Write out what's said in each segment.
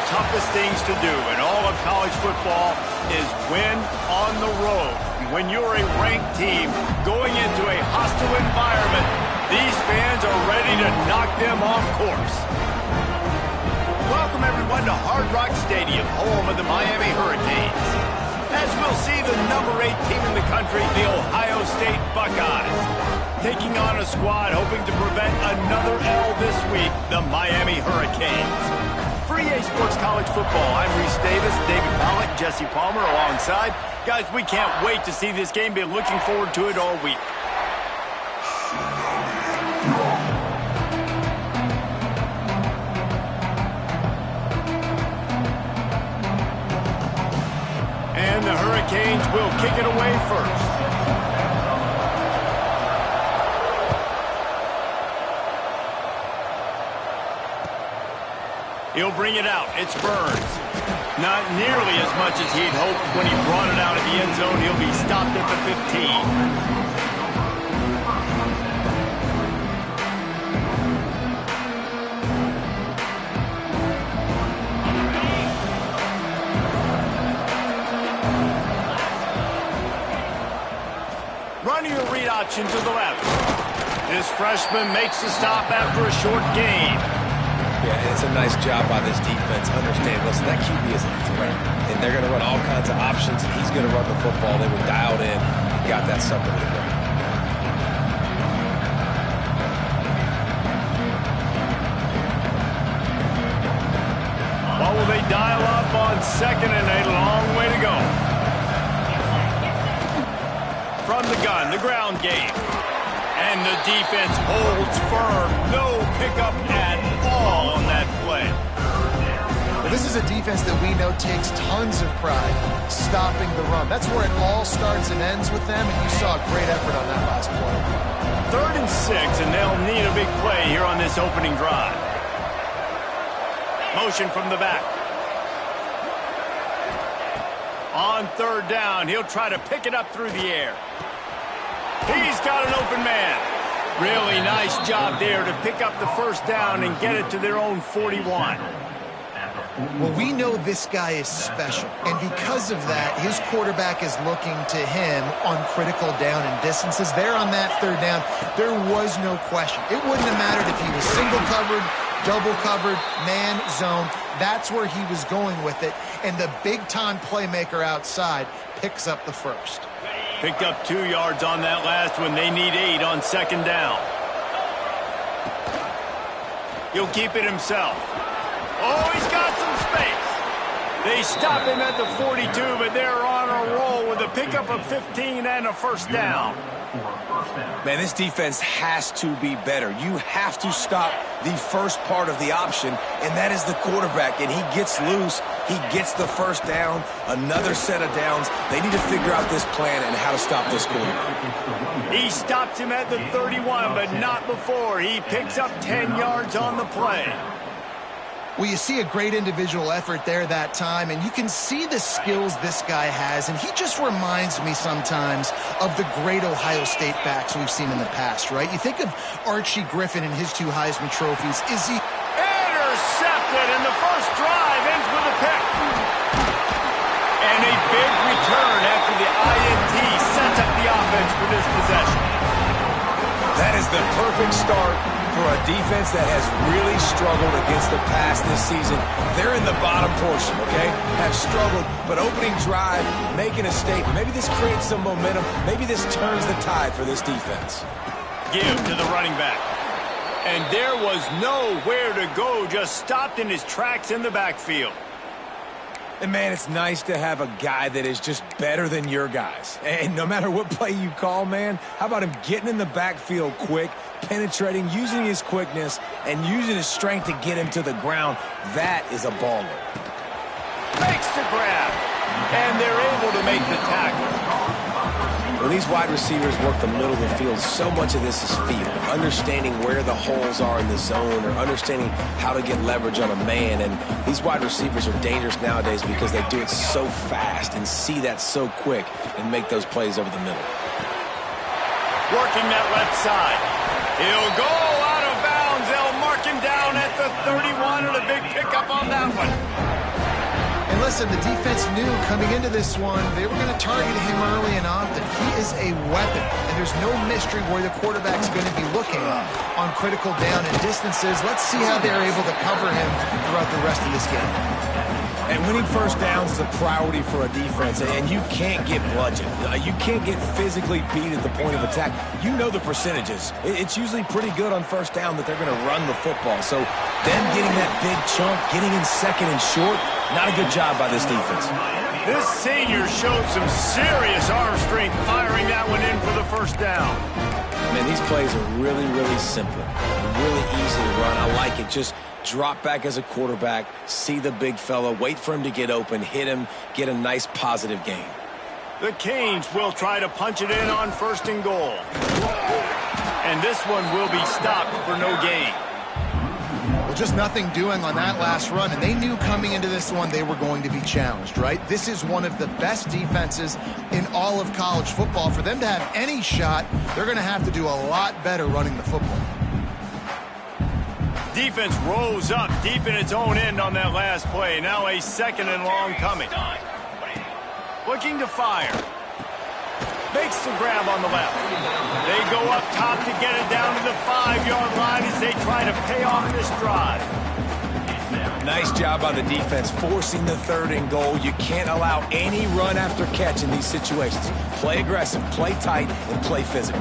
toughest things to do in all of college football is win on the road. When you're a ranked team going into a hostile environment, these fans are ready to knock them off course. Welcome, everyone, to Hard Rock Stadium, home of the Miami Hurricanes. As we'll see the number 8 team in the country, the Ohio State Buckeyes, taking on a squad hoping to prevent another L this week, the Miami Hurricanes. For EA Sports College Football, I'm Reese Davis, David Pollack, Jesse Palmer alongside. Guys, we can't wait to see this game. Been looking forward to it all week. And the Hurricanes will kick it away first. He'll bring it out. It's Burns. Not nearly as much as he'd hoped when he brought it out of the end zone. He'll be stopped at the 15. Running a read option to the left. This freshman makes the stop after a short gain. Yeah, it's a nice job by this defense. Understand, listen, that QB is a threat, and they're going to run all kinds of options, and he's going to run the football. They were dialed in and got that sucker to the ground. What will they dial up on second and a long way to go? From the gun, the ground game. And the defense holds firm. No pickup at all on that play. Well, this is a defense that we know takes tons of pride stopping the run. That's where it all starts and ends with them, and you saw a great effort on that last play. 3rd and 6, and they'll need a big play here on this opening drive. Motion from the back. On 3rd down, he'll try to pick it up through the air. He's got an open man. Really nice job there to pick up the first down and get it to their own 41. Well, we know this guy is special, and because of that, his quarterback is looking to him on critical down and distances. There on that 3rd down, there was no question. It wouldn't have mattered if he was single covered, double covered, man, zone. That's where he was going with it, and the big-time playmaker outside picks up the first. Picked up 2 yards on that last one. They need 8 on 2nd down. He'll keep it himself. Oh, he's got some space. They stop him at the 42, but they're on a roll with a pickup of 15 and a first down. Man, this defense has to be better. You have to stop the first part of the option, and that is the quarterback. And he gets loose. He gets the first down, another set of downs. They need to figure out this plan and how to stop this quarterback. He stops him at the 31, but not before. He picks up 10 yards on the play. Well, you see a great individual effort there that time, and you can see the skills this guy has, and he just reminds me sometimes of the great Ohio State backs we've seen in the past, right? You think of Archie Griffin and his 2 Heisman trophies. Is he... Intercepted, and the first drive ends with a pick. And a big return after the INT sets up the offense for this possession. That is the perfect start for a defense that has really struggled against the pass this season. They're in the bottom portion, okay? Have struggled, but opening drive, making a statement. Maybe this creates some momentum. Maybe this turns the tide for this defense. Give to the running back. And there was nowhere to go, just stopped in his tracks in the backfield. And, man, it's nice to have a guy that is just better than your guys. And no matter what play you call, man, how about him getting in the backfield quick, penetrating, using his quickness, and using his strength to get him to the ground? That is a baller. Makes the grab, and they're able to make the tackle. When these wide receivers work the middle of the field, so much of this is feel. Understanding where the holes are in the zone or understanding how to get leverage on a man. And these wide receivers are dangerous nowadays because they do it so fast and see that so quick and make those plays over the middle. Working that left side. He'll go out of bounds. They'll mark him down at the 31 and a big pickup on that one. And listen, the defense knew coming into this one, they were going to target him early and often. He is a weapon, and there's no mystery where the quarterback's going to be looking on critical down and distances. Let's see how they're able to cover him throughout the rest of this game. And winning first downs is a priority for a defense, and you can't get bludgeoned. You can't get physically beat at the point of attack. You know the percentages. It's usually pretty good on first down that they're going to run the football. So them getting that big chunk, getting in second and short, not a good job by this defense. This senior showed some serious arm strength firing that one in for the first down. Man, these plays are really, really simple. Really easy to run. I like it. Just drop back as a quarterback, see the big fella, wait for him to get open, hit him, get a nice positive gain. The Canes will try to punch it in on 1st and goal. And this one will be stopped for no gain. Well, just nothing doing on that last run, and they knew coming into this one they were going to be challenged, right? This is one of the best defenses in all of college football. For them to have any shot, they're going to have to do a lot better running the football. Defense rose up deep in its own end on that last play. Now a 2nd and long coming. Looking to fire. Makes the grab on the left. They go up top to get it down to the 5-yard line as they try to pay off this drive. Nice job by the defense forcing the 3rd and goal. You can't allow any run after catch in these situations. Play aggressive, play tight, and play physical.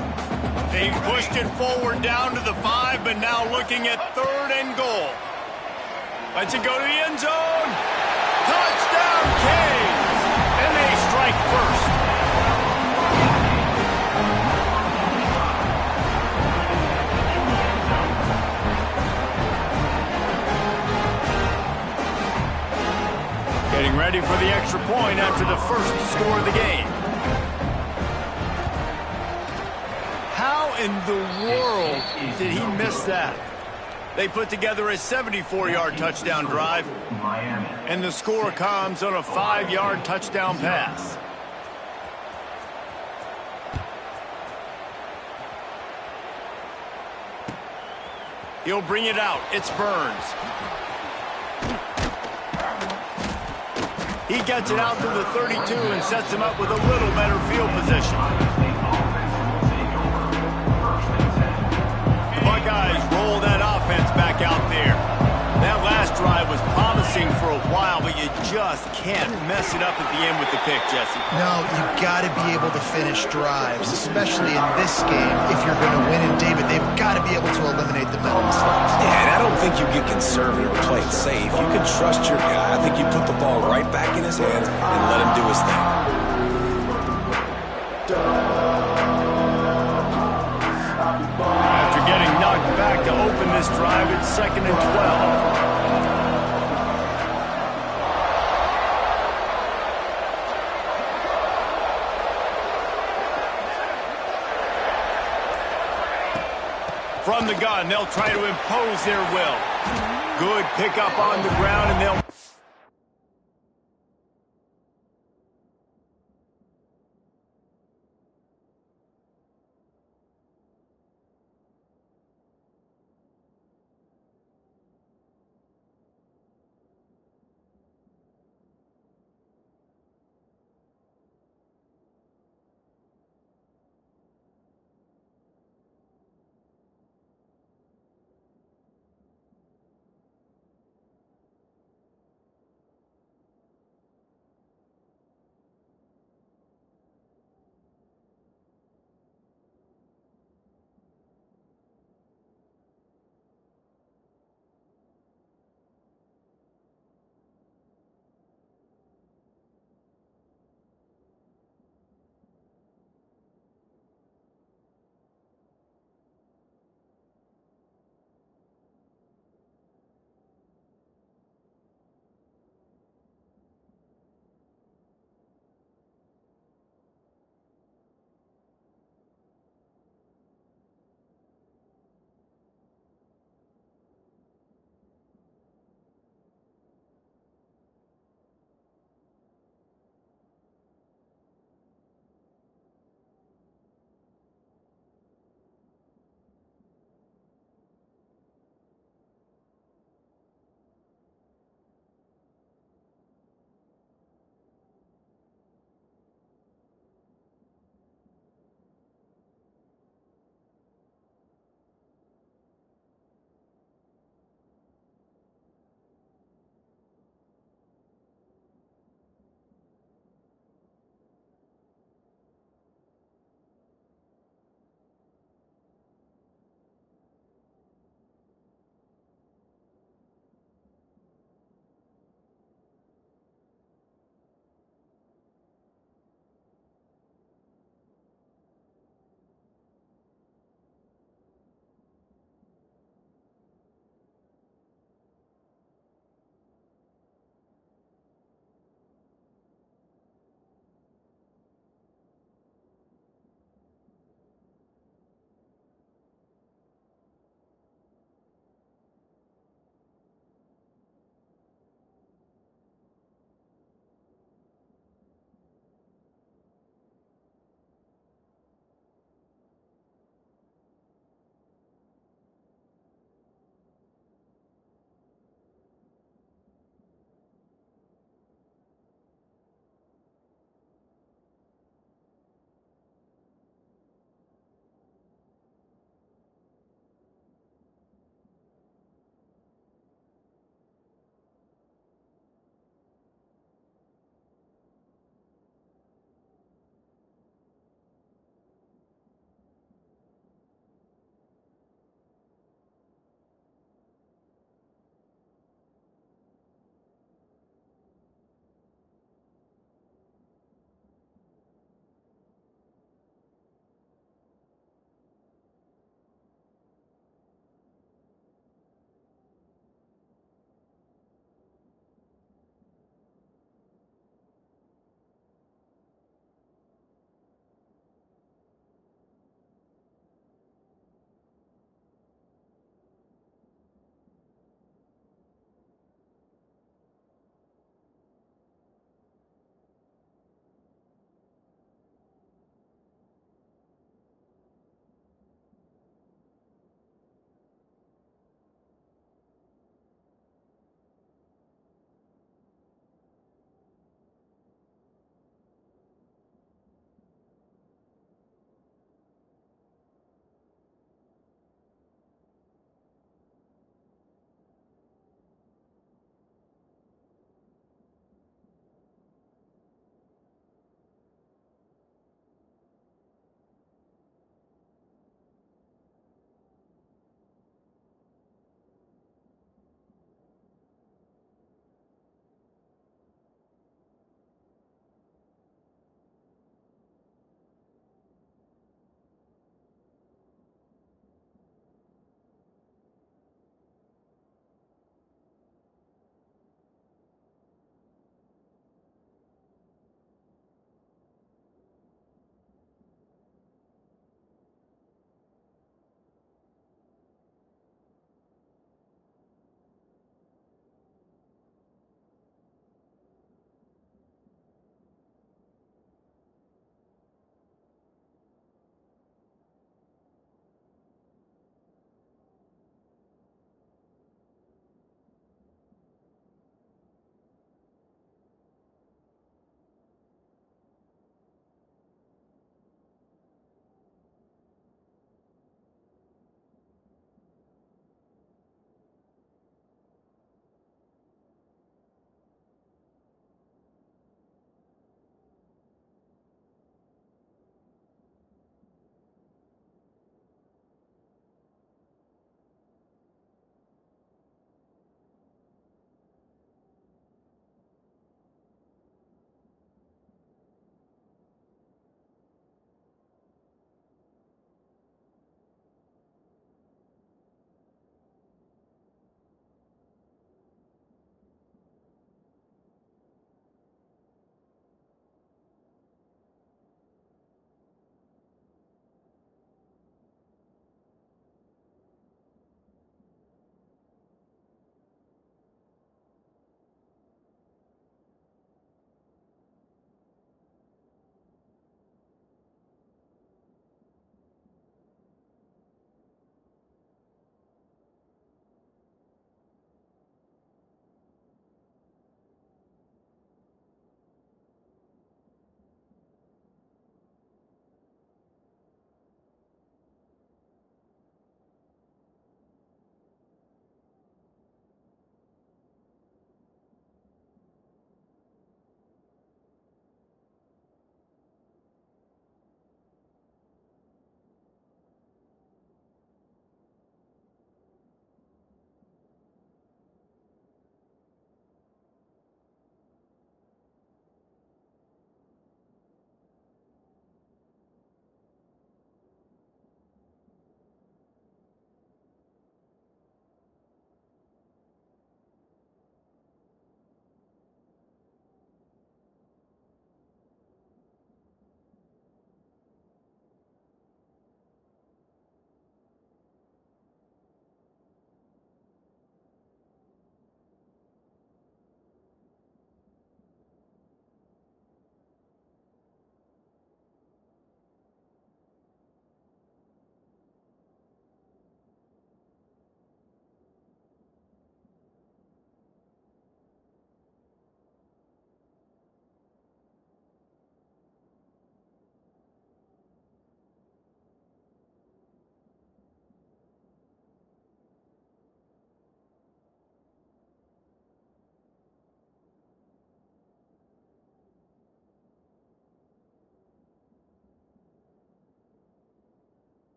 They pushed it forward down to the 5, but now looking at 3rd and goal. Lets it go to the end zone. Touchdown, Canes! And they strike first. Getting ready for the extra point after the first score of the game. How in the world did he miss that? They put together a 74-yard touchdown drive, and the score comes on a 5-yard touchdown pass. He'll bring it out. It's Burns. He gets it out to the 32 and sets him up with a little better field position. Buckeyes roll that offense back out there. That last drive was promising for a while, but you just can't mess it up at the end with the pick, Jesse. No, you got to be able to finish drives, especially in this game. If you're going to win in David, they've got to be able to eliminate the mental mistakes. Yeah, and I don't think you get conservative or play it safe. You can trust your guy. I think you put the ball right back in his hands and let him do his thing. After getting knocked back to open this drive, it's 2nd and 12. From the gun, they'll try to impose their will. Good pickup on the ground, and they'll...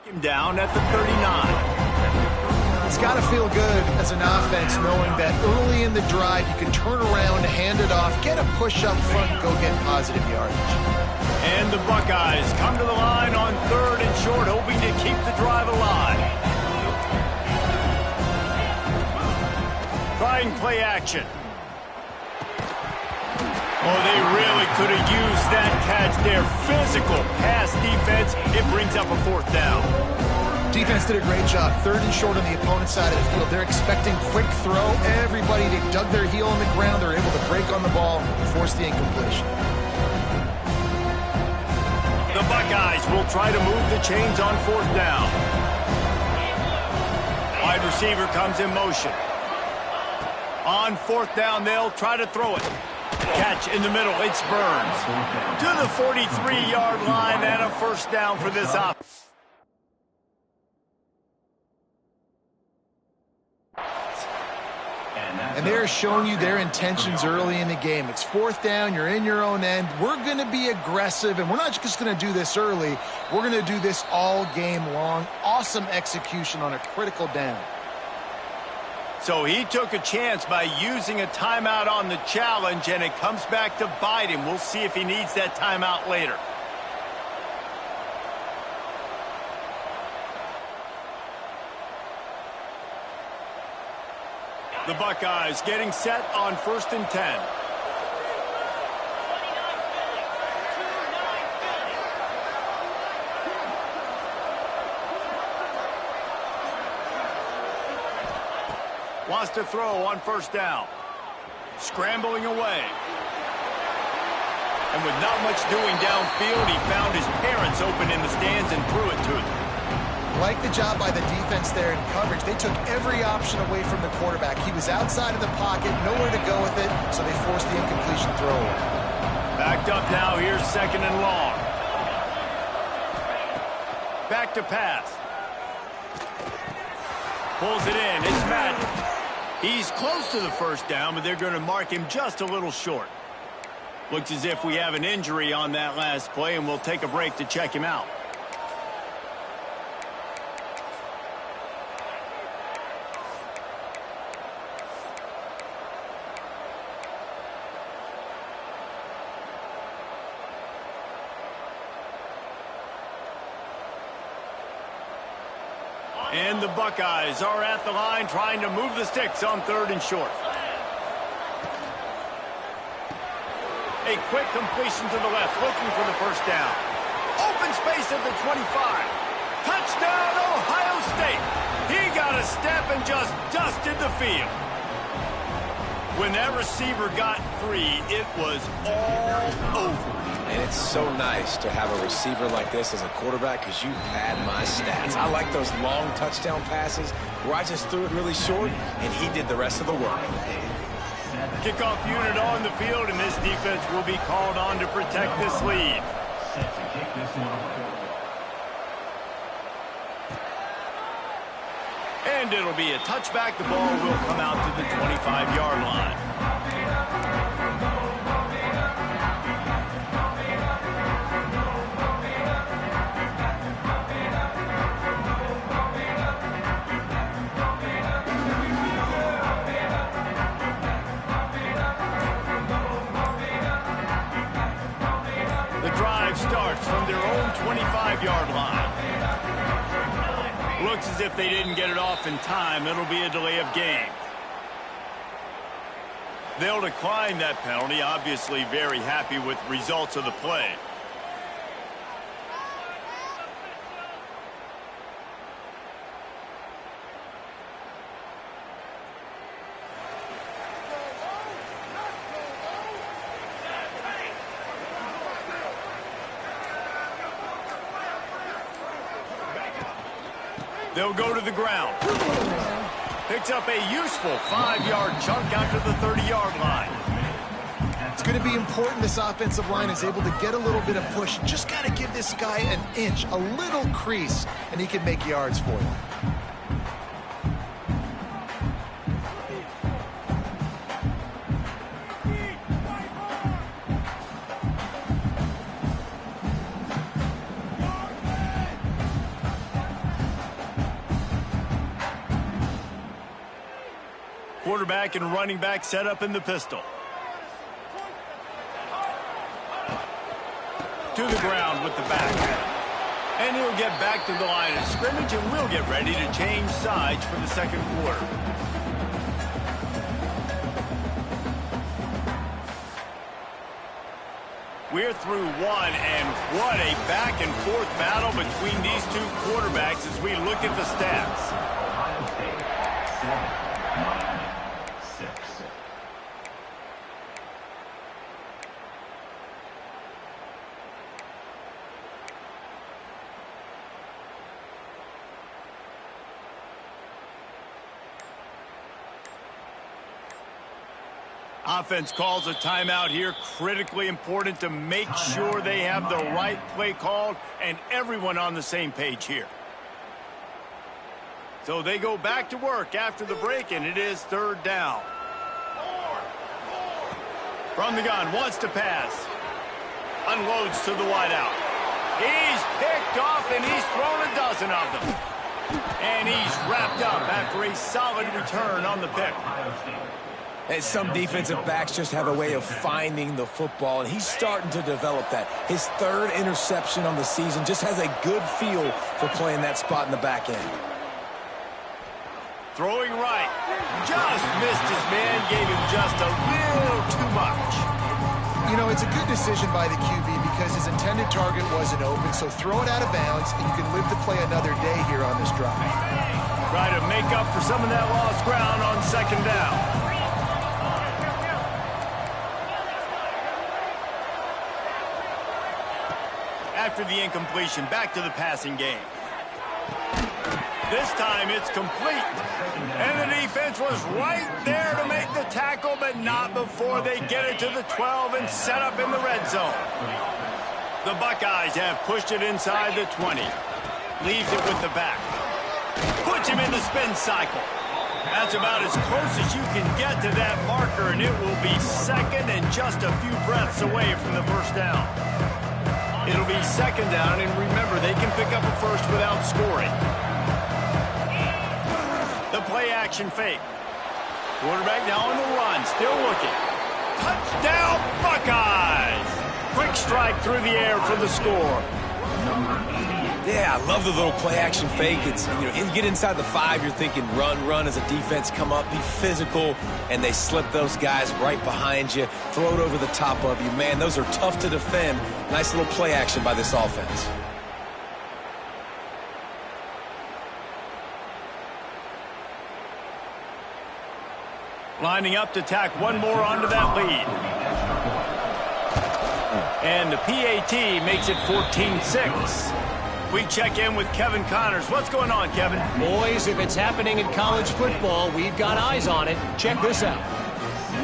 Him down at the 39. It's got to feel good as an offense knowing that early in the drive you can turn around, hand it off, get a push up front, and go get positive yardage. And the Buckeyes come to the line on 3rd and short, hoping to keep the drive alive. Trying play action. Oh, they really could have used that catch there. Physical pass defense. It brings up a 4th down. Defense did a great job. 3rd and short on the opponent's side of the field. They're expecting quick throw. Everybody, they dug their heel on the ground. They're able to break on the ball and force the incompletion. The Buckeyes will try to move the chains on 4th down. Wide receiver comes in motion. On 4th down, they'll try to throw it. Catch in the middle. It's Burns. To the 43-yard line and a 1st down for this offense. And they're showing you their intentions early in the game. It's 4th down. You're in your own end. We're going to be aggressive, and we're not just going to do this early. We're going to do this all game long. Awesome execution on a critical down. So he took a chance by using a timeout on the challenge, and it comes back to bite him. We'll see if he needs that timeout later. The Buckeyes getting set on 1st and 10. Wants to throw on 1st down. Scrambling away. And with not much doing downfield, he found his parents open in the stands and threw it to them. Like the job by the defense there in coverage. They took every option away from the quarterback. He was outside of the pocket, nowhere to go with it, so they forced the incompletion throw away. Backed up now, here's 2nd and long. Back to pass. Pulls it in, it's Madden. He's close to the 1st down, but they're going to mark him just a little short. Looks as if we have an injury on that last play, and we'll take a break to check him out. And the Buckeyes are at the line trying to move the sticks on 3rd and short. A quick completion to the left, looking for the 1st down. Open space at the 25. Touchdown, Ohio State. He got a step and just dusted the field. When that receiver got free, it was all over. And it's so nice to have a receiver like this as a quarterback because you pad my stats. I like those long touchdown passes where I just threw it really short and he did the rest of the work. Kickoff unit on the field, and this defense will be called on to protect this lead. And it'll be a touchback. The ball will come out to the 25-yard line. Starts from their own 25-yard line. Looks as if they didn't get it off in time. It'll be a delay of game. They'll decline that penalty, obviously very happy with results of the play. They'll go to the ground. Picks up a useful 5-yard chunk out to the 30-yard line. It's going to be important this offensive line is able to get a little bit of push. Just got to give this guy an inch, a little crease, and he can make yards for you. quarterback and running back set up in the pistol. To the ground with the back. And he'll get back to the line of scrimmage, and we'll get ready to change sides for the second quarter. We're through one, and what a back-and-forth battle between these two quarterbacks as we look at the stats. Offense calls a timeout here. Critically important to make sure they have the right play called and everyone on the same page here. So they go back to work after the break, and it is third down. From the gun, wants to pass. Unloads to the wideout. He's picked off, and he's thrown a dozen of them. And he's wrapped up after a solid return on the pick. And some defensive backs just have a way of finding the football, and he's starting to develop that. His third interception on the season, just has a good feel for playing that spot in the back end. Throwing right. Just missed his man, gave him just a little too much. You know, it's a good decision by the QB because his intended target wasn't open, so throw it out of bounds, and you can live to play another day here on this drive. Try to make up for some of that lost ground on second down. After the incompletion, back to the passing game. This time it's complete. And the defense was right there to make the tackle, but not before they get it to the 12 and set up in the red zone. The Buckeyes have pushed it inside the 20. Leaves it with the back. Puts him in the spin cycle. That's about as close as you can get to that marker, and it will be second and just a few breaths away from the first down. It'll be second down, and remember, they can pick up a first without scoring. The play-action fake. Quarterback now on the run, still looking. Touchdown, Buckeyes! Quick strike through the air for the score. Yeah, I love the little play-action fake. It's, you know, you get inside the 5, you're thinking run as a defense, come up, be physical, and they slip those guys right behind you, throw it over the top of you. Man, those are tough to defend. Nice little play action by this offense. Lining up to tack one more onto that lead. And the PAT makes it 14-6. We check in with Kevin Connors. What's going on, Kevin? Boys, if it's happening in college football, we've got eyes on it. Check this out.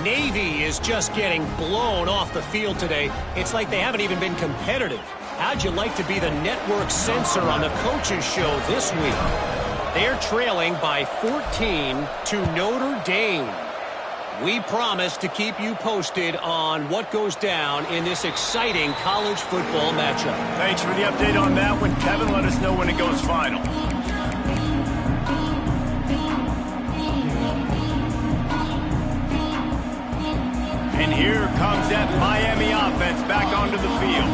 Navy is just getting blown off the field today. It's like they haven't even been competitive. How'd you like to be the network censor on the coaches show this week? They're trailing by 14 to Notre Dame. We promise to keep you posted on what goes down in this exciting college football matchup. Thanks for the update on that one, Kevin. Let us know when it goes final. And here comes that Miami offense back onto the field.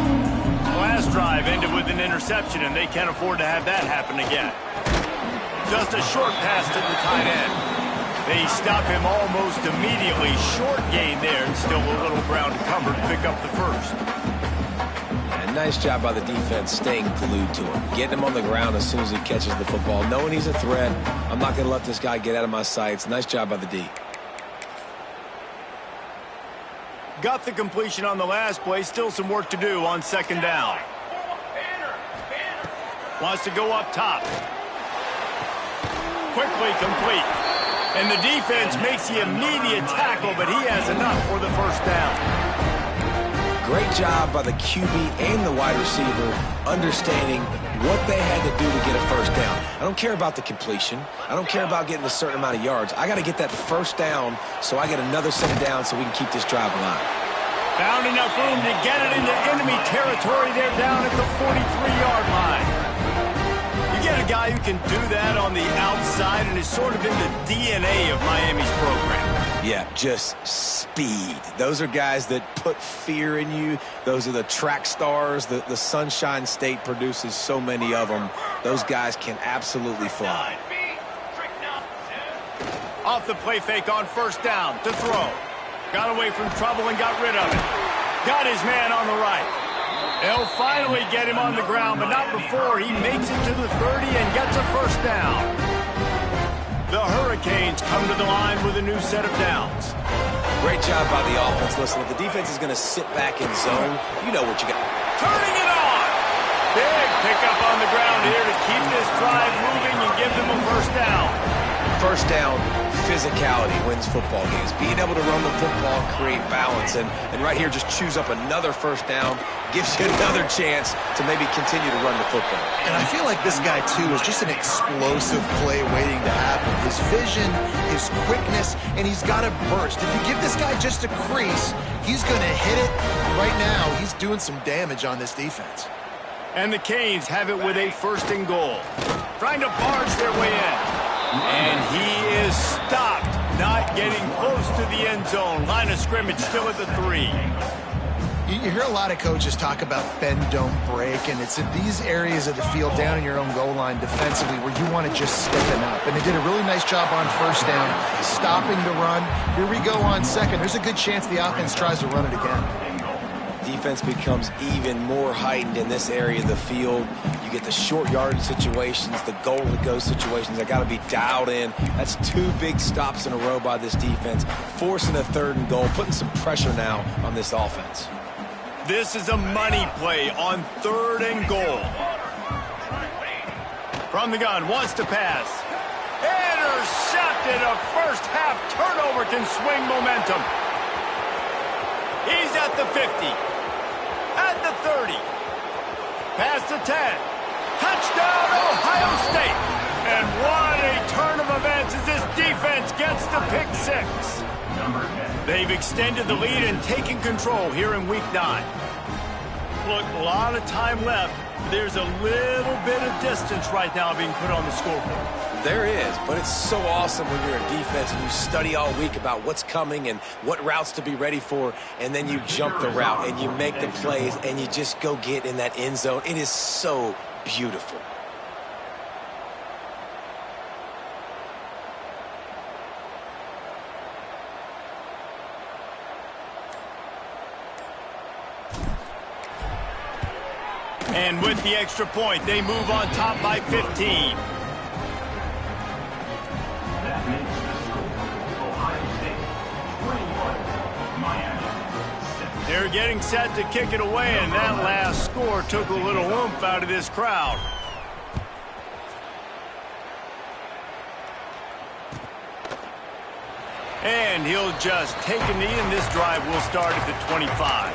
The last drive ended with an interception, and they can't afford to have that happen again. Just a short pass to the tight end. They stop him almost immediately. Short gain there, and still a little ground covered to pick up the first. And nice job by the defense staying glued to him. Getting him on the ground as soon as he catches the football. Knowing he's a threat. I'm not going to let this guy get out of my sights. Nice job by the D. Got the completion on the last play. Still some work to do on second down. Wants to go up top. Quickly complete. And the defense makes the immediate tackle, but he has enough for the first down. Great job by the QB and the wide receiver understanding what they had to do to get a first down. I don't care about the completion. I don't care about getting a certain amount of yards. I got to get that first down so I get another set of downs so we can keep this drive alive. Found enough room to get it into enemy territory. They're down at the 43-yard line. You get a a guy who can do that on the outside and is sort of in the DNA of Miami's program. Yeah, just speed. Those are guys that put fear in you. Those are the track stars. The Sunshine State produces so many of them. Those guys can absolutely fly. Off the play fake on first down to throw. Got away from trouble and got rid of it. Got his man on the right. They'll finally get him on the ground, but not before he makes it to the 30 and gets a first down. The Hurricanes come to the line with a new set of downs. Great job by the offense. Listen, if the defense is going to sit back in zone, you know what you got. Turning it on! Big pickup on the ground here to keep this drive moving and give them a first down. First down, physicality wins football games. Being able to run the football, create balance, and right here just choose up another first down, gives you another chance to maybe continue to run the football. And I feel like this guy, too, is just an explosive play waiting to happen. His vision, his quickness, and he's got a burst. If you give this guy just a crease, he's going to hit it. Right now, he's doing some damage on this defense. And the Canes have it with a first and goal. Trying to barge their way in. And he is stopped, not getting close to the end zone. Line of scrimmage still at the 3. You hear a lot of coaches talk about bend, don't break, and it's in these areas of the field down in your own goal line defensively where you want to just stiffen up. And they did a really nice job on first down, stopping the run. Here we go on second. There's a good chance the offense tries to run it again. Defense becomes even more heightened in this area of the field. You get the short yardage situations, the goal-to-go situations. They got to be dialed in. That's 2 big stops in a row by this defense, forcing a 3rd and goal, putting some pressure now on this offense. This is a money play on 3rd and goal. From the gun, wants to pass. Intercepted. A first-half turnover can swing momentum. He's at the 50. At the 30. Past the 10. Touchdown, Ohio State. And what a turn of events as this defense gets the pick 6. They've extended the lead and taken control here in Week 9. Look, a lot of time left. There's a little bit of distance right now being put on the scoreboard. There is, but it's so awesome when you're a defense and you study all week about what's coming and what routes to be ready for, and then you jump the route and you make the plays and you just go get in that end zone. It is so beautiful. And with the extra point, they move on top by 15. They're getting set to kick it away, and that last score took a little oomph out of this crowd. And he'll just take a knee, and this drive will start at the 25.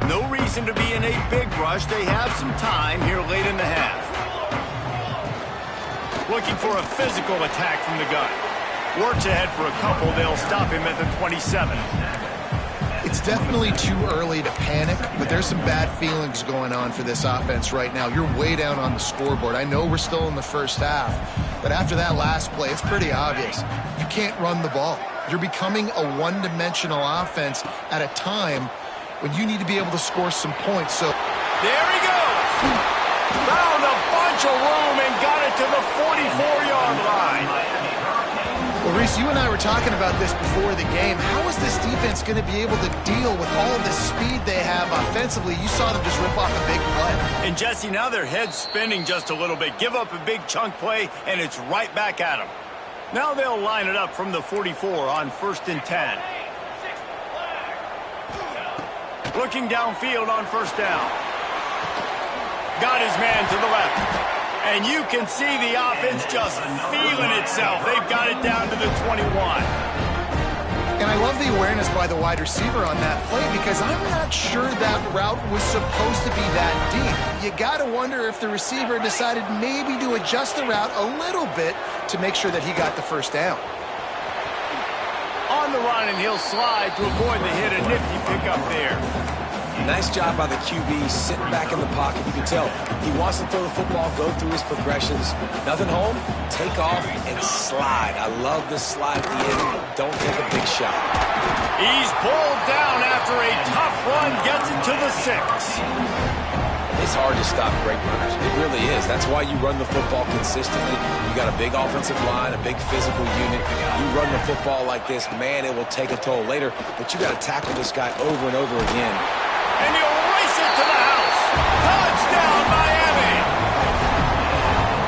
No reason to be in a big rush. They have some time here late in the half. Looking for a physical attack from the gun. Works ahead for a couple. They'll stop him at the 27. It's definitely too early to panic, but there's some bad feelings going on for this offense right now. You're way down on the scoreboard. I know we're still in the first half, but after that last play, it's pretty obvious. You can't run the ball. You're becoming a one-dimensional offense at a time when you need to be able to score some points. So there he goes. Found a bunch of room and got it to the 44-yard line. Well, Reese, you and I were talking about this before the game. How is this defense going to be able to deal with all the speed they have offensively? You saw them just rip off a big play. And, Jesse, now their head's spinning just a little bit. Give up a big chunk play, and it's right back at them. Now they'll line it up from the 44 on 1st and 10. Looking downfield on first down. Got his man to the left. And you can see the offense just feeling itself. They've got it down to the 21. And I love the awareness by the wide receiver on that play because I'm not sure that route was supposed to be that deep. You got to wonder if the receiver decided maybe to adjust the route a little bit to make sure that he got the first down. On the run, and he'll slide to avoid the hit. A nifty pickup there. Nice job by the QB, sitting back in the pocket. You can tell he wants to throw the football, go through his progressions. Nothing home, take off, and slide. I love this slide at the end. Don't take a big shot. He's pulled down after a tough run, gets it to the 6. It's hard to stop great runners. It really is. That's why you run the football consistently. You got a big offensive line, a big physical unit. You run the football like this, man, it will take a toll later. But you got to tackle this guy over and over again. And he'll race it to the house. Touchdown, Miami!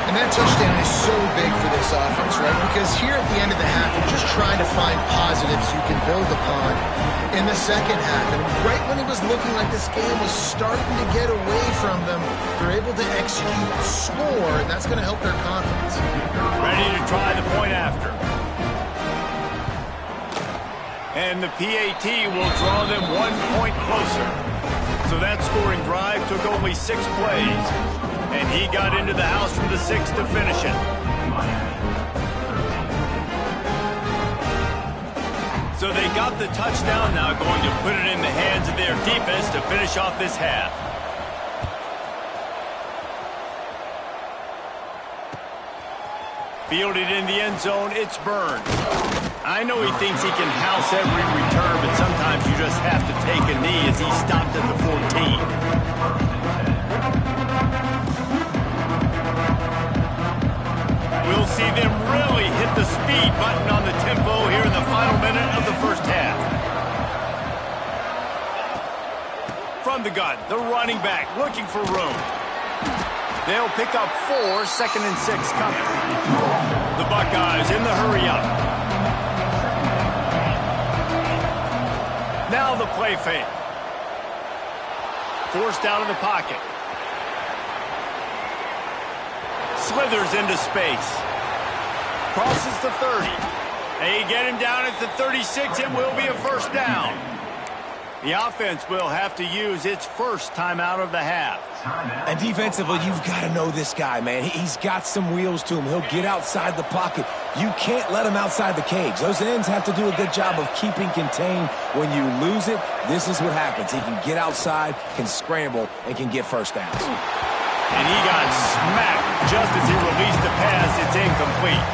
And that touchdown is so big for this offense, right? Because here at the end of the half, you're just trying to find positives you can build upon in the second half. And right when it was looking like this game was starting to get away from them, they're able to execute, score, and that's going to help their confidence. Ready to try the point after. And the PAT will draw them 1 point closer. So that scoring drive took only 6 plays. And he got into the house from the 6 to finish it. So they got the touchdown, now going to put it in the hands of their defense to finish off this half. Fielded in the end zone, it's Burns. I know he thinks he can house every return, but sometimes you just have to take a knee as he stopped at the 14. We'll see them really hit the speed button on the tempo here in the final minute of the first half. From the gun, the running back looking for room. They'll pick up 4, 2nd and 6 coming. The Buckeyes in the hurry-up. Now the play fake. Forced out of the pocket. Slithers into space. Crosses the 30. They get him down at the 36. It will be a first down. The offense will have to use its first timeout of the half. And defensively, you've got to know this guy, man. He's got some wheels to him. He'll get outside the pocket. You can't let him outside the cage. Those ends have to do a good job of keeping contained. When you lose it, this is what happens. He can get outside, can scramble, and can get first downs. And he got smacked just as he released the pass. It's incomplete.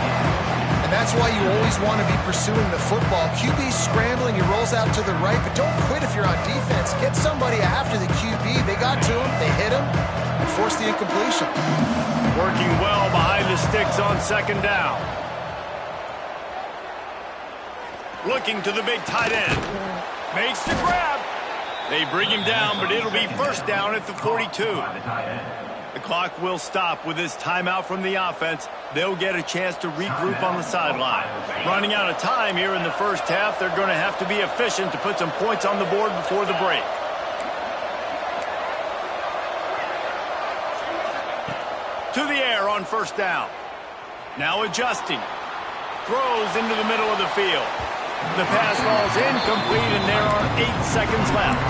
And that's why you always want to be pursuing the football. QB scrambling, he rolls out to the right, but don't quit if you're on defense. Get somebody after the QB. They got to him, they hit him, and forced the incompletion. Working well behind the sticks on 2nd down. Looking to the big tight end. Makes the grab. They bring him down, but it'll be first down at the 42. The clock will stop with this timeout from the offense. They'll get a chance to regroup on the sideline. Running out of time here in the first half, they're going to have to be efficient to put some points on the board before the break. To the air on first down. Now adjusting. Throws into the middle of the field. The pass falls incomplete, and there are 8 seconds left.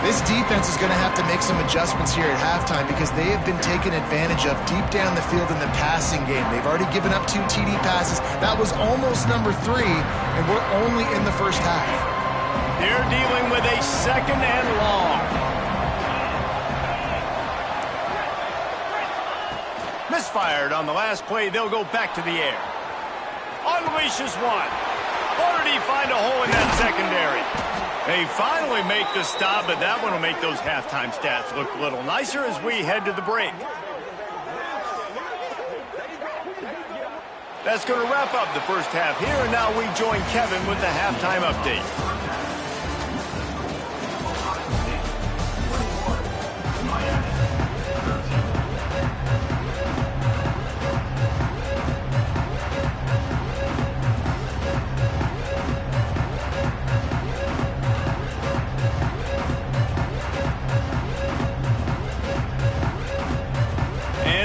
This defense is going to have to make some adjustments here at halftime because they have been taken advantage of deep down the field in the passing game. They've already given up 2 TD passes. That was almost number 3, and we're only in the first half. They're dealing with a 2nd and long. Misfired on the last play. They'll go back to the air. Unleashes one. Or did he find a hole in that secondary? They finally make the stop, but that one will make those halftime stats look a little nicer as we head to the break. That's going to wrap up the first half here, and now we join Kevin with the halftime update.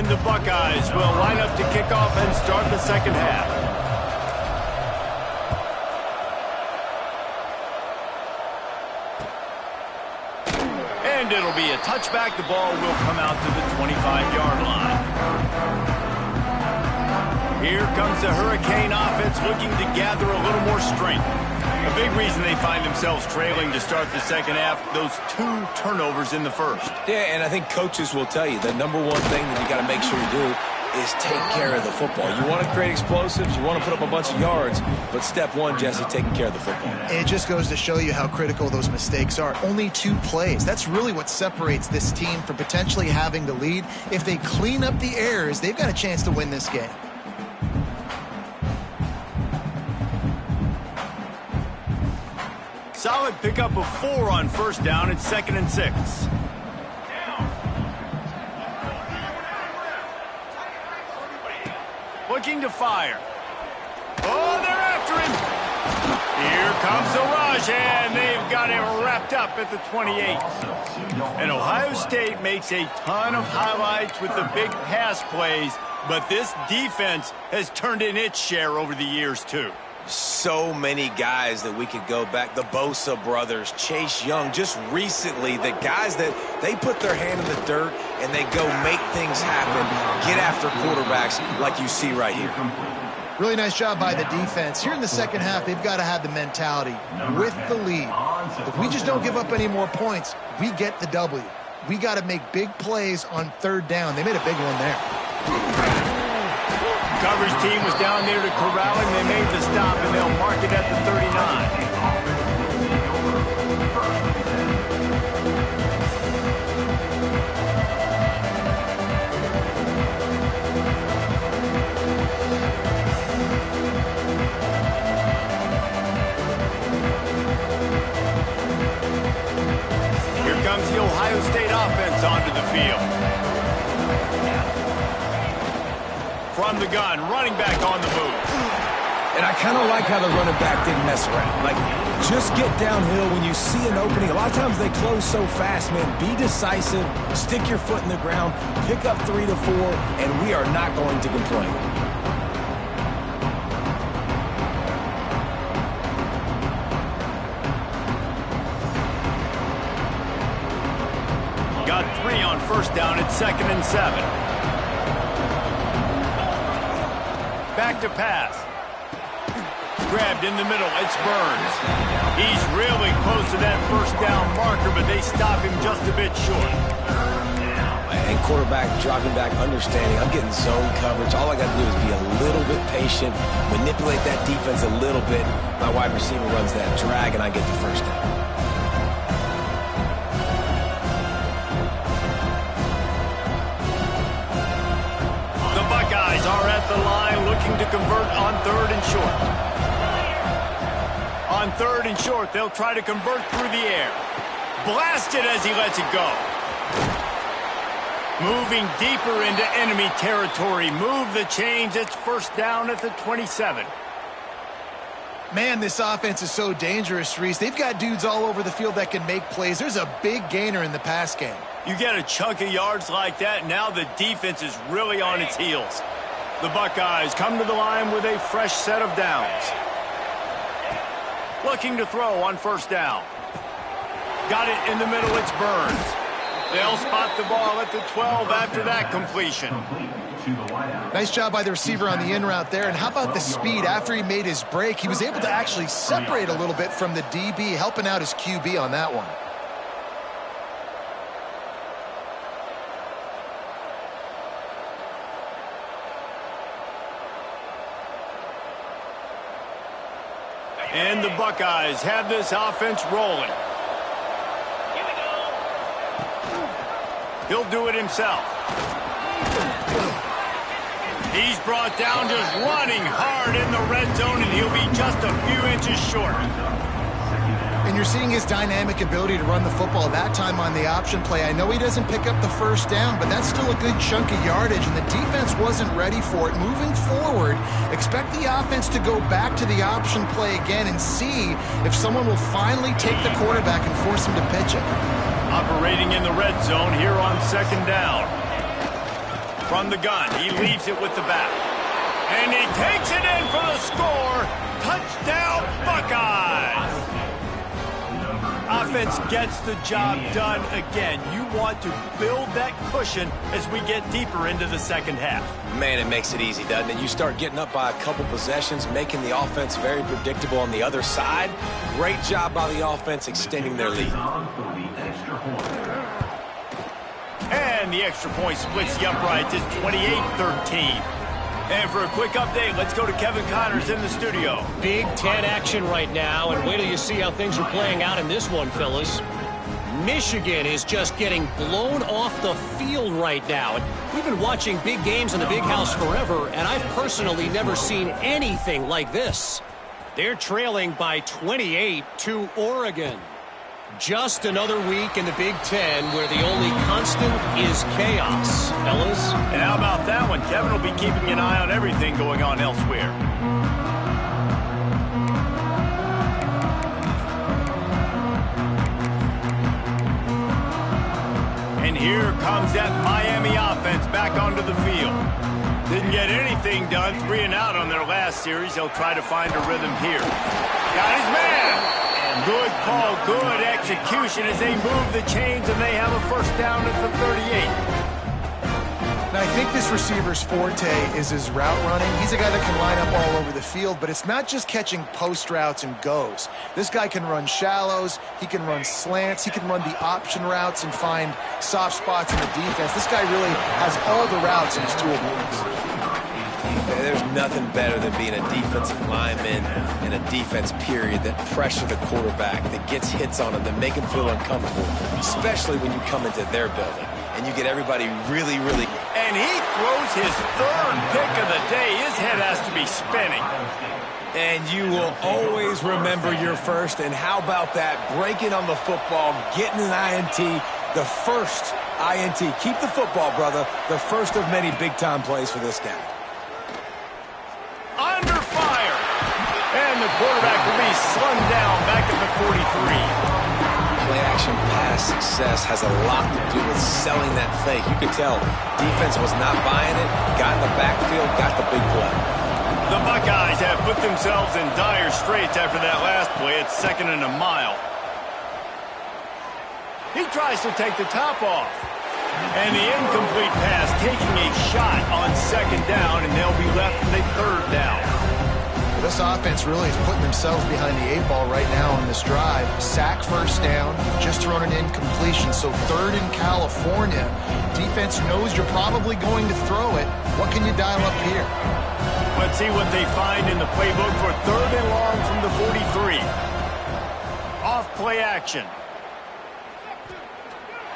The Buckeyes will line up to kick off and start the second half. And it'll be a touchback. The ball will come out to the 25-yard line. Here comes the Hurricane offense looking to gather a little more strength. A big reason they find themselves trailing to start the second half, those 2 turnovers in the first. Yeah, and I think coaches will tell you the number one thing that you got to make sure you do is take care of the football. You want to create explosives, you want to put up a bunch of yards, but step one, Jesse, taking care of the football. It just goes to show you how critical those mistakes are. Only 2 plays. That's really what separates this team from potentially having the lead. If they clean up the errors, they've got a chance to win this game. Solid pickup of 4 on first down. It's 2nd and 6. Looking to fire. Oh, they're after him. Here comes the rush, and they've got him wrapped up at the 28. And Ohio State makes a ton of highlights with the big pass plays, but this defense has turned in its share over the years, too. So many guys that we could go back. The Bosa brothers, Chase Young, just recently, the guys that they put their hand in the dirt and they go make things happen, get after quarterbacks like you see right here. Really nice job by the defense. Here in the second half, they've got to have the mentality with the lead. If we just don't give up any more points, we get the W. We got to make big plays on third down. They made a big one there. Coverage team was down there to corral him. They made the stop, and they'll mark it at the 39. Here comes the Ohio State offense onto the field. From the gun, running back on the move. And I kind of like how the running back didn't mess around. Like, just get downhill when you see an opening. A lot of times they close so fast, man. Be decisive, stick your foot in the ground, pick up 3 to 4, and we are not going to complain. Got 3 on first down at 2nd and 7. Back to pass. Grabbed in the middle. It's Burns. He's really close to that first down marker, but they stop him just a bit short. And quarterback dropping back, understanding I'm getting zone coverage. All I got to do is be a little bit patient, manipulate that defense a little bit. My wide receiver runs that drag, and I get the first down. Are at the line looking to convert on 3rd and short. On 3rd and short, they'll try to convert through the air. Blasted as he lets it go. Moving deeper into enemy territory. Move the chains. It's first down at the 27. Man, this offense is so dangerous, Reese. They've got dudes all over the field that can make plays. There's a big gainer in the pass game. You get a chunk of yards like that, now the defense is really on its heels. The Buckeyes come to the line with a fresh set of downs. Looking to throw on first down. Got it in the middle, it's Burns. They'll spot the ball at the 12 after that completion. Nice job by the receiver on the in route there. And how about the speed after he made his break? He was able to actually separate a little bit from the DB, helping out his QB on that one. And the Buckeyes have this offense rolling. He'll do it himself. He's brought down just running hard in the red zone, and he'll be just a few inches short. And you're seeing his dynamic ability to run the football that time on the option play. I know he doesn't pick up the first down, but that's still a good chunk of yardage, and the defense wasn't ready for it. Moving forward, expect the offense to go back to the option play again and see if someone will finally take the quarterback and force him to pitch it. Operating in the red zone here on second down. From the gun, he leaves it with the back. And he takes it in for the score. Touchdown, Buckeyes! offense gets the job done again. You want to build that cushion as we get deeper into the second half. Man, it makes it easy, doesn't it? You start getting up by a couple possessions, making the offense very predictable on the other side. Great job by the offense extending their lead. And the extra point splits the uprights. It's 28-13. And for a quick update, let's go to Kevin Connors in the studio. Big Ten action right now, and wait till you see how things are playing out in this one, fellas. Michigan is just getting blown off the field right now. And we've been watching big games in the Big House forever, and I've personally never seen anything like this. They're trailing by 28 to Oregon. Just another week in the Big Ten where the only constant is chaos, fellas. And how about that one? Kevin will be keeping an eye on everything going on elsewhere. And here comes that Miami offense back onto the field. Didn't get anything done, 3 and out on their last series. They'll try to find a rhythm here. Got his man. Good call, good execution as they move the chains, and they have a first down at the 38. Now, I think this receiver's forte is his route running. He's a guy that can line up all over the field, but it's not just catching post routes and goes. This guy can run shallows, he can run slants, he can run the option routes and find soft spots in the defense. This guy really has all the routes in his toolbox. There's nothing better than being a defensive lineman in a defense period that pressure the quarterback, that gets hits on him, that make him feel uncomfortable, especially when you come into their building and you get everybody really, really... And he throws his third pick of the day. His head has to be spinning. And you will always remember your first. And how about that? Breaking on the football, getting an INT, the first INT. Keep the football, brother. The first of many big-time plays for this guy. Under fire. And the quarterback will be slung down back at the 43. Play-action pass success has a lot to do with selling that fake. You could tell defense was not buying it, got in the backfield, got the big play. The Buckeyes have put themselves in dire straits after that last play. It's 2nd and a mile. He tries to take the top off. And the incomplete pass taking a shot on 2nd down, and they'll be left with a 3rd down. This offense really is putting themselves behind the 8 ball right now on this drive. Sack first down, just thrown an incompletion, so 3rd in California. Defense knows you're probably going to throw it. What can you dial up here? Let's see what they find in the playbook for 3rd and long from the 43. Off play action.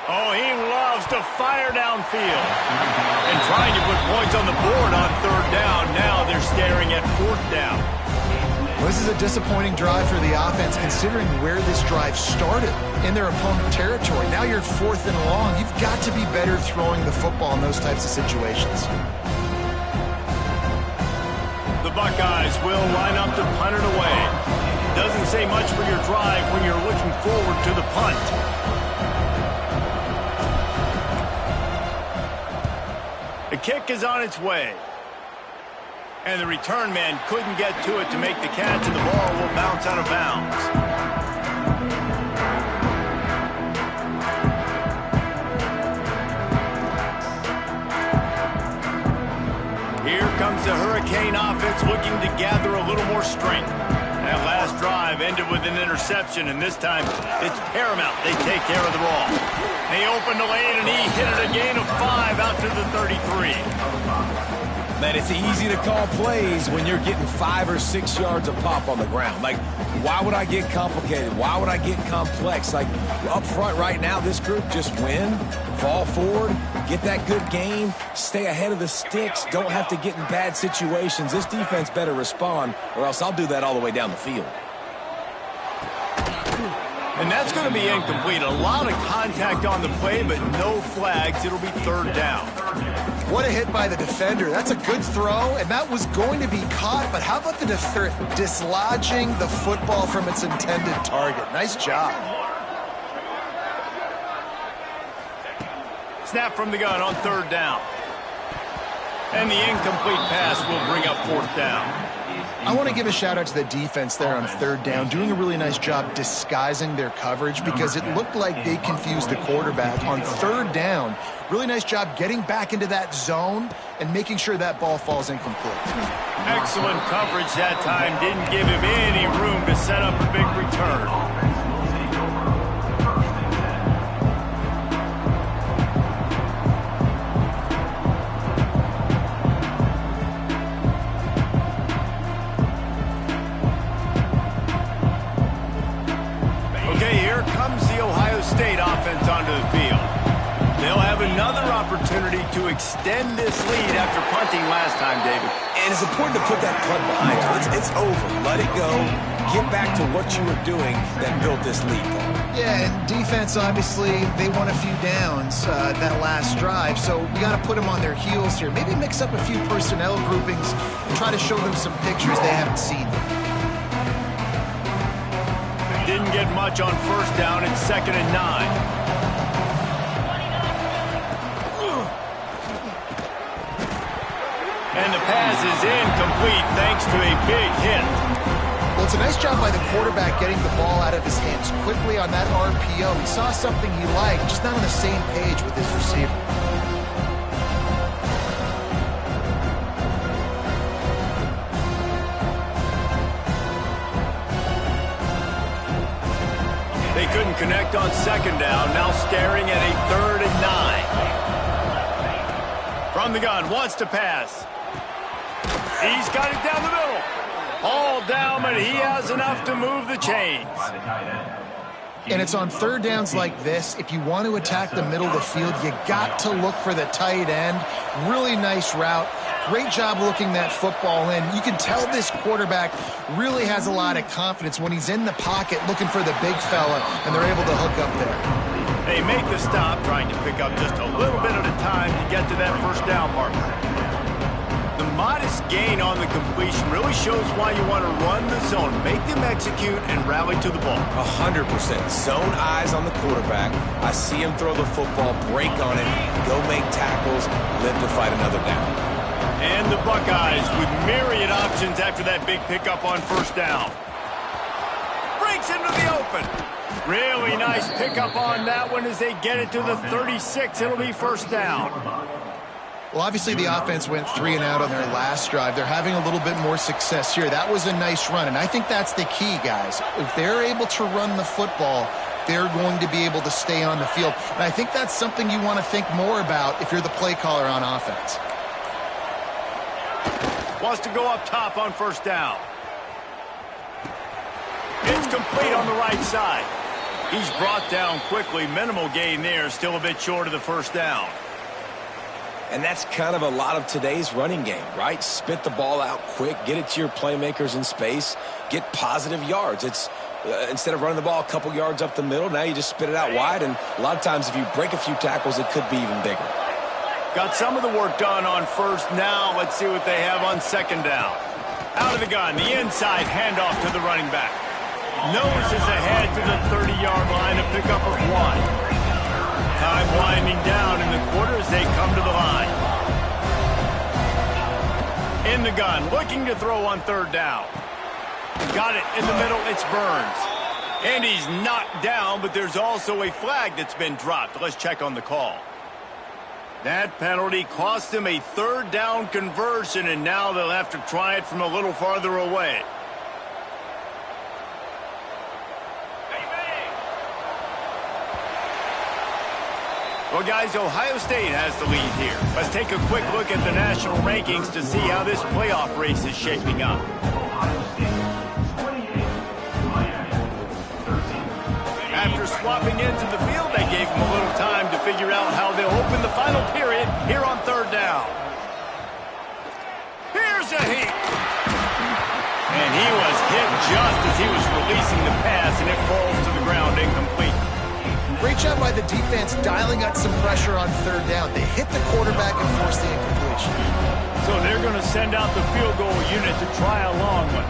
Oh, he loves to fire downfield. And trying to put points on the board on 3rd down. Now they're staring at 4th down. Well, this is a disappointing drive for the offense considering where this drive started in their opponent territory. Now you're 4th and long. You've got to be better throwing the football in those types of situations. The Buckeyes will line up to punt it away. Doesn't say much for your drive when you're looking forward to the punt. The kick is on its way. And the return man couldn't get to it to make the catch, and the ball will bounce out of bounds. Here comes the Hurricane offense looking to gather a little more strength. That last drive ended with an interception, and this time it's paramount they take care of the ball. They opened the lane, and he hit it a gain of 5 out to the 33. Man, it's easy to call plays when you're getting 5 or 6 yards of pop on the ground. Like, why would I get complicated? Why would I get complex? Like, up front right now, this group just win, fall forward, get that good gain, stay ahead of the sticks, don't have to get in bad situations. This defense better respond, or else I'll do that all the way down the field. And that's going to be incomplete. A lot of contact on the play, but no flags. It'll be 3rd down. What a hit by the defender. That's a good throw, and that was going to be caught, but how about the defender dislodging the football from its intended target? Nice job. Snap from the gun on 3rd down. And the incomplete pass will bring up 4th down. I want to give a shout out to the defense there on third down, doing a really nice job disguising their coverage because it looked like they confused the quarterback on third down. Really nice job getting back into that zone and making sure that ball falls incomplete. Excellent coverage that time. Didn't give him any room to set up a big return. Okay, here comes the Ohio State offense onto the field. They'll have another opportunity to extend this lead after punting last time, David. And it's important to put that punt behind you. It's over. Let it go. Get back to what you were doing that built this lead. Yeah, and defense, obviously, they won a few downs that last drive, so you got to put them on their heels here. Maybe mix up a few personnel groupings and try to show them some pictures they haven't seen. Didn't get much on first down. It's 2nd and 9. And the pass is incomplete thanks to a big hit. Well, it's a nice job by the quarterback getting the ball out of his hands quickly on that RPO. He saw something he liked, just not on the same page with his receiver. They couldn't connect on 2nd down. Now staring at a 3rd and 9. From the gun, wants to pass. He's got it down the middle. All down, but he has enough to move the chains. And it's on third downs like this. If you want to attack the middle of the field, you got to look for the tight end. Really nice route. Great job looking that football in. You can tell this quarterback really has a lot of confidence when he's in the pocket looking for the big fella, and they're able to hook up there. They make the stop, trying to pick up just a little bit at a time to get to that first down marker. The modest gain on the completion really shows why you want to run the zone. Make them execute and rally to the ball. 100%. Zone eyes on the quarterback. I see him throw the football, break on it, go make tackles, live to fight another down. And the Buckeyes with myriad options after that big pickup on first down. Breaks into the open. Really nice pickup on that one as they get it to the 36. It'll be first down. Well, obviously the offense went 3 and out on their last drive. They're having a little bit more success here. That was a nice run, and I think that's the key, guys. If they're able to run the football, they're going to be able to stay on the field. And I think that's something you want to think more about if you're the play caller on offense. Wants to go up top on first down. It's complete on the right side. He's brought down quickly. Minimal gain there. Still a bit short of the first down. And that's kind of a lot of today's running game, right? Spit the ball out quick, get it to your playmakers in space, get positive yards. It's instead of running the ball a couple yards up the middle, now you just spit it out wide, and a lot of times if you break a few tackles, it could be even bigger. Got some of the work done on first. Now let's see what they have on 2nd down. Out of the gun, the inside handoff to the running back. Noses ahead to the 30-yard line, a pickup of 1. Time winding down in the quarter as they come to the line. In the gun, looking to throw on 3rd down. Got it in the middle, it's Burns. And he's knocked down, but there's also a flag that's been dropped. Let's check on the call. That penalty cost him a 3rd down conversion, and now they'll have to try it from a little farther away. Well, guys, Ohio State has the lead here. Let's take a quick look at the national rankings to see how this playoff race is shaping up. After swapping into the field, they gave them a little time to figure out how they'll open the final period here on 3rd down. Here's a heat. And he was hit just as he was releasing the pass, and it falls to the ground incomplete. Great job by the defense dialing up some pressure on 3rd down. They hit the quarterback and forced the incompletion. So they're going to send out the field goal unit to try a long one.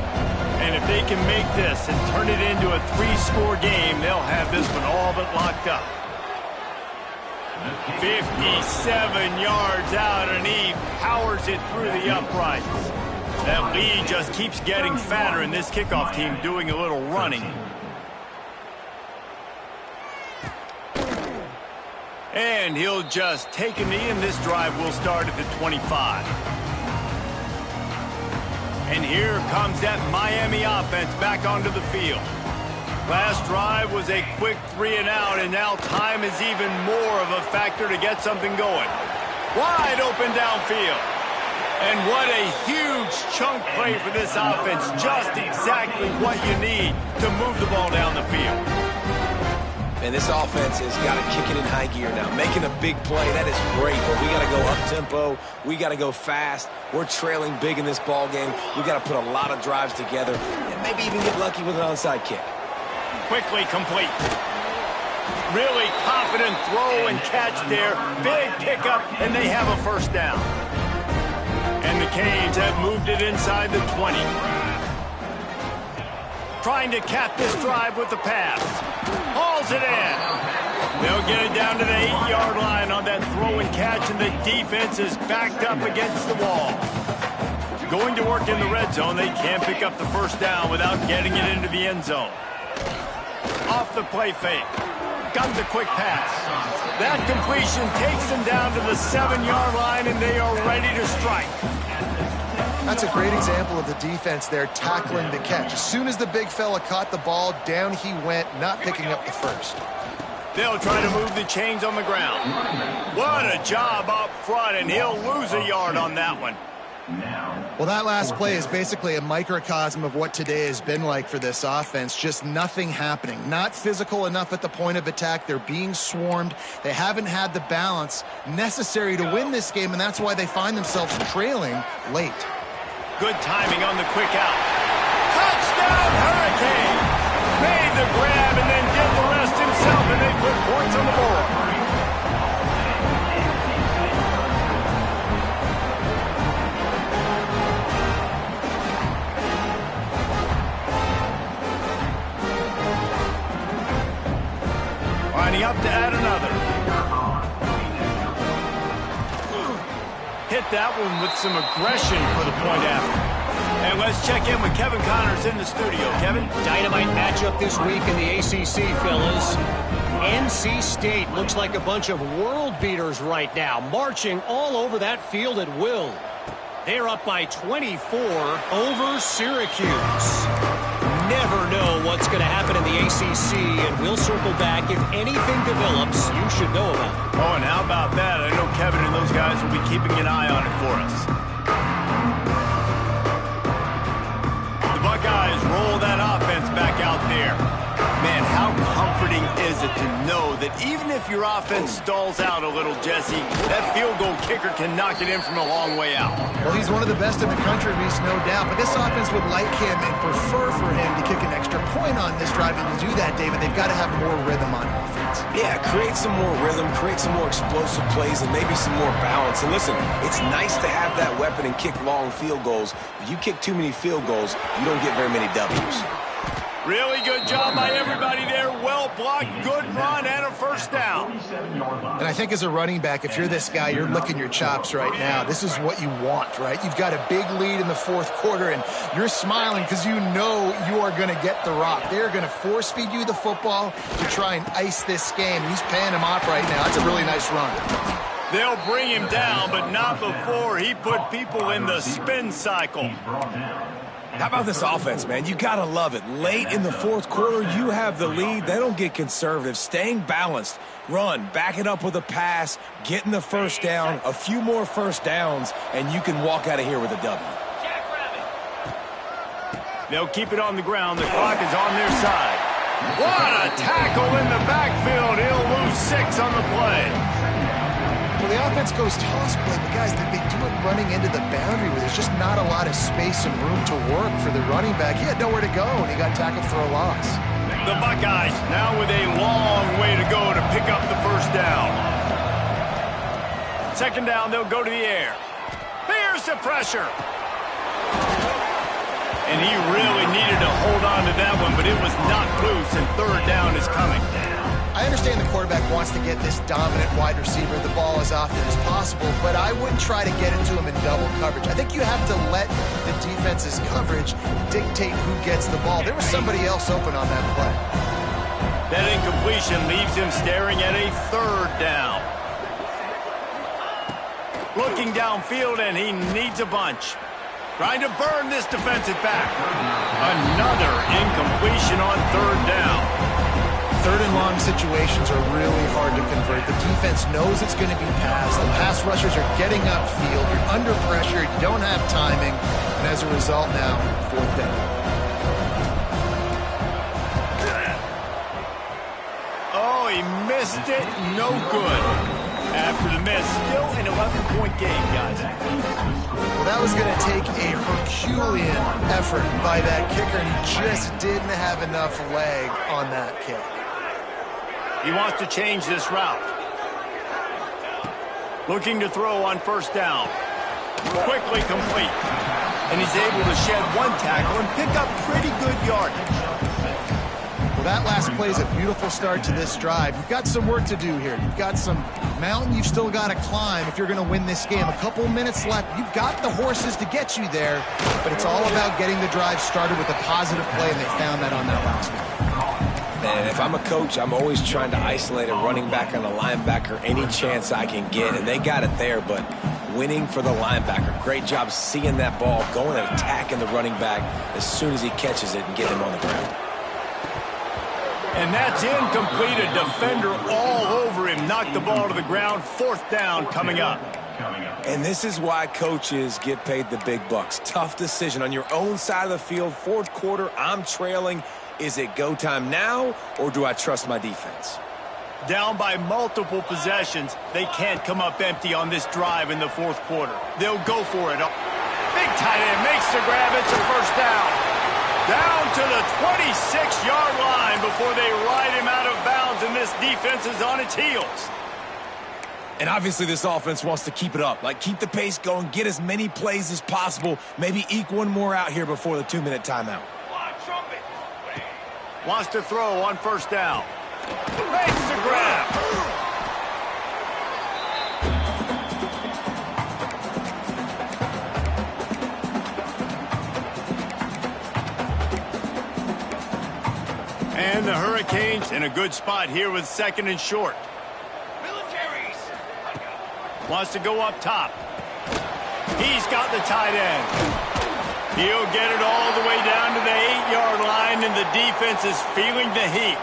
And if they can make this and turn it into a 3-score game, they'll have this one all but locked up. 57 yards out, and he powers it through the uprights. That lead just keeps getting fatter, and this kickoff team doing a little running. And he'll just take a knee, and this drive will start at the 25. And here comes that Miami offense back onto the field. Last drive was a quick 3-and-out, and now time is even more of a factor to get something going. Wide open downfield. And what a huge chunk play for this offense. Just exactly what you need to move the ball down the field. And this offense has got to kick it in high gear now. Making a big play, that is great, but we got to go up-tempo. We got to go fast. We're trailing big in this ball game. We got to put a lot of drives together and maybe even get lucky with an onside kick. Quickly complete. Really confident throw and catch there. Big pickup, and they have a first down. And the Canes have moved it inside the 20. Trying to cap this drive with the pass. Hauls it in. They'll get it down to the 8-yard line on that throw and catch, and the defense is backed up against the wall. Going to work in the red zone, they can't pick up the first down without getting it into the end zone. Off the play fake. Got the quick pass. That completion takes them down to the 7-yard line, and they are ready to strike. That's a great example of the defense there tackling the catch. As soon as the big fella caught the ball, down he went, not picking up the first. They'll try to move the chains on the ground. What a job up front, and he'll lose a yard on that one. Well, that last play is basically a microcosm of what today has been like for this offense. Just nothing happening. Not physical enough at the point of attack. They're being swarmed. They haven't had the balance necessary to win this game, and that's why they find themselves trailing late. Good timing on the quick out. Touchdown, Hurricane! Made the grab and then did the rest himself, and they put points on the board. Lining up to add another. Hit that one with some aggression for the point after. And let's check in with Kevin Connors in the studio. Kevin? Dynamite matchup this week in the ACC, fellas. NC State looks like a bunch of world beaters right now, marching all over that field at will. They're up by 24 over Syracuse. Never know what's going to happen in the ACC, and we'll circle back if anything develops you should know about. Oh, and how about that? I know Kevin and those guys will be keeping an eye on it for us. The Buckeyes roll that offense back out there. Man, how comforting is it to know that even if your offense stalls out a little, Jesse, that field goal kicker can knock it in from a long way out. Well, he's one of the best in the country, Reese, no doubt. But this offense would like him and prefer for him to kick an extra point on this drive. And to do that, David, they've got to have more rhythm on offense. Yeah, create some more rhythm, create some more explosive plays, and maybe some more balance. And listen, it's nice to have that weapon and kick long field goals. If you kick too many field goals, you don't get very many W's. Really good job by everybody there. Well blocked, good run, and a first down. And I think as a running back, if you're this guy, you're licking your chops right now. This is what you want, right? You've got a big lead in the fourth quarter, and you're smiling because you know you are going to get the rock. They're going to force feed you the football to try and ice this game. He's paying him off right now. That's a really nice run. They'll bring him down, but not before he put people in the spin cycle. How about this offense, man? You got to love it. Late in the fourth quarter, you have the lead. They don't get conservative. Staying balanced. Run, back it up with a pass, getting the first down, a few more first downs, and you can walk out of here with a W. They'll keep it on the ground. The clock is on their side. What a tackle in the backfield. He'll lose 6 on the play. Well, the offense goes toss play, but guys, they do it running into the boundary where there's just not a lot of space and room to work for the running back. He had nowhere to go, and he got tackled for a loss. The Buckeyes now with a long way to go to pick up the first down. Second down, they'll go to the air. Here's the pressure. And he really needed to hold on to that one, but it was knocked loose, and third down is coming. I understand the quarterback wants to get this dominant wide receiver the ball as often as possible, but I wouldn't try to get it to him in double coverage. I think you have to let the defense's coverage dictate who gets the ball. There was somebody else open on that play. That incompletion leaves him staring at a third down. Looking downfield, and he needs a bunch. Trying to burn this defensive back. Another incompletion on third down. Third and long situations are really hard to convert. The defense knows it's going to be passed. The pass rushers are getting upfield. You're under pressure. You don't have timing. And as a result now, fourth down. Oh, he missed it. No good. After the miss, still an 11-point game, guys. Well, that was going to take a Herculean effort by that kicker, and he just didn't have enough leg on that kick. He wants to change this route. Looking to throw on first down. Quickly complete. And he's able to shed one tackle and pick up pretty good yardage. Well, that last play is a beautiful start to this drive. You've got some work to do here. You've got some mountain you've still got to climb if you're going to win this game. A couple minutes left. You've got the horses to get you there, but it's all about getting the drive started with a positive play, and they found that on that last one. Man, if I'm a coach, I'm always trying to isolate a running back on a linebacker any chance I can get, and they got it there, but winning for the linebacker. Great job seeing that ball, going and attacking the running back as soon as he catches it and get him on the ground. And that's incomplete. A defender all over him. Knocked the ball to the ground. Fourth down coming up. And this is why coaches get paid the big bucks. Tough decision on your own side of the field. Fourth quarter, I'm trailing. Is it go time now, or do I trust my defense? Down by multiple possessions. They can't come up empty on this drive in the fourth quarter. They'll go for it. Big tight end makes the grab. It's a first down. Down to the 26-yard line before they ride him out of bounds, and this defense is on its heels. And obviously this offense wants to keep it up. Like, keep the pace going, get as many plays as possible, maybe eke one more out here before the 2-minute timeout. Wants to throw on first down. Makes the grab. And the Hurricanes in a good spot here with second and short. Wants to go up top. He's got the tight end. He'll get it all the way down to the 8-yard line, and the defense is feeling the heat.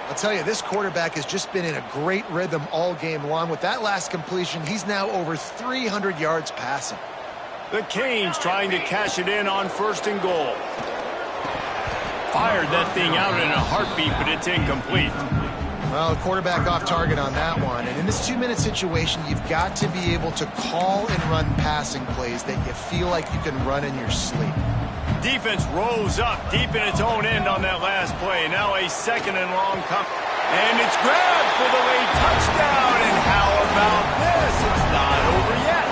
I'll tell you, this quarterback has just been in a great rhythm all game long. With that last completion, he's now over 300 yards passing. The Canes trying to cash it in on first and goal. Fired that thing out in a heartbeat, but it's incomplete. Well, the quarterback off target on that one. And in this 2-minute situation, you've got to be able to call and run passing plays that you feel like you can run in your sleep. Defense rose up deep in its own end on that last play. Now a second and long come. And it's grabbed for the late touchdown. And how about this? It's not over yet.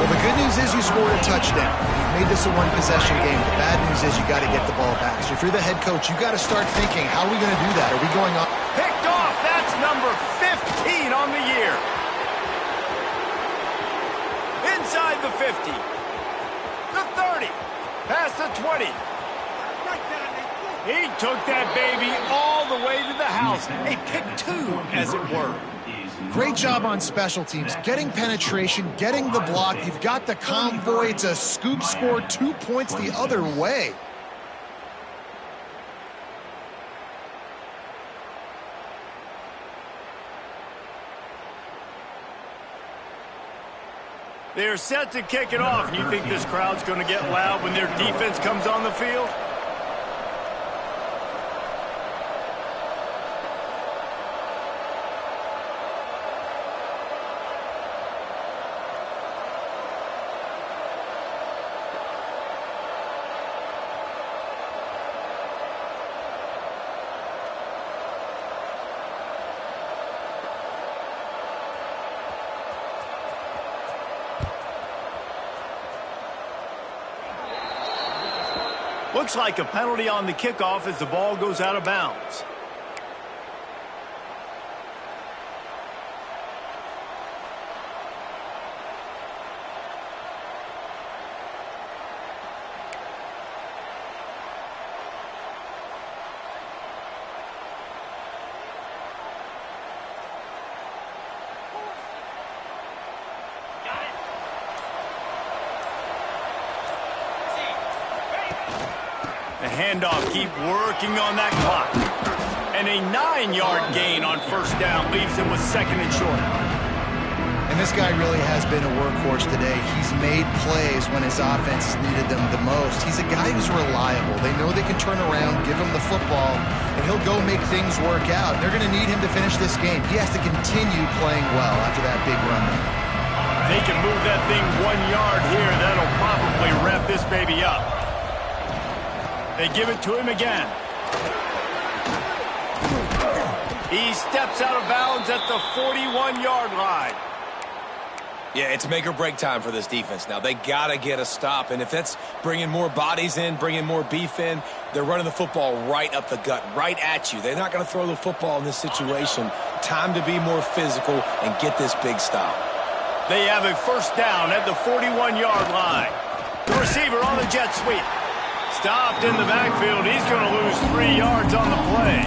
Well, the good news is you scored a touchdown. You've made this a one-possession game. The bad news is you got to get the ball back. So if you're the head coach, you got to start thinking, how are we going to do that? Are we going up? Picked off. That's number 15 on the year. Inside the 50. The 30. Past the 20. He took that baby all the way to the house. A pick two, as it were. Great job on special teams. Getting penetration, getting the block. You've got the convoy. It's a scoop score, 2 points the other way. They're set to kick it off. And you think this crowd's going to get loud when their defense comes on the field? Looks like a penalty on the kickoff as the ball goes out of bounds. handoff. Keep working on that clock. And a 9-yard gain on first down leaves him with second and short. And this guy really has been a workhorse today. He's made plays when his offense has needed them the most. He's a guy who's reliable. They know they can turn around, give him the football, and he'll go make things work out. They're going to need him to finish this game. He has to continue playing well after that big run. They can move that thing 1 yard here. That'll probably wrap this baby up. They give it to him again. He steps out of bounds at the 41-yard line. Yeah, it's make or break time for this defense now. They got to get a stop, and if that's bringing more bodies in, bringing more beef in, they're running the football right up the gut, right at you. They're not going to throw the football in this situation. Time to be more physical and get this big stop. They have a first down at the 41-yard line. The receiver on the jet sweep. Stopped in the backfield. He's going to lose 3 yards on the play.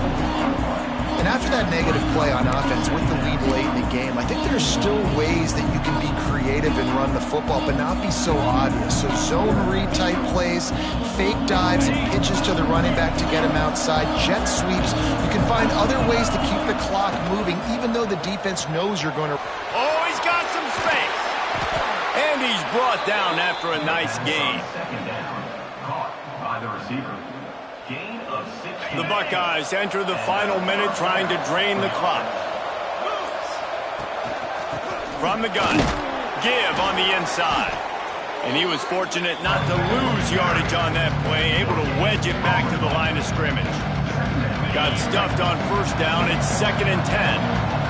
And after that negative play on offense with the lead late in the game, I think there's still ways that you can be creative and run the football, but not be so obvious. So zone read type plays, fake dives and pitches to the running back to get him outside, jet sweeps. You can find other ways to keep the clock moving, even though the defense knows you're going to... Oh, he's got some space. And he's brought down after a nice gain. Second down, caught by the receiver. Gain of 6. The Buckeyes enter the final minute trying to drain the clock. From the gun, give on the inside. And he was fortunate not to lose yardage on that play, able to wedge it back to the line of scrimmage. Got stuffed on first down. It's 2nd and 10.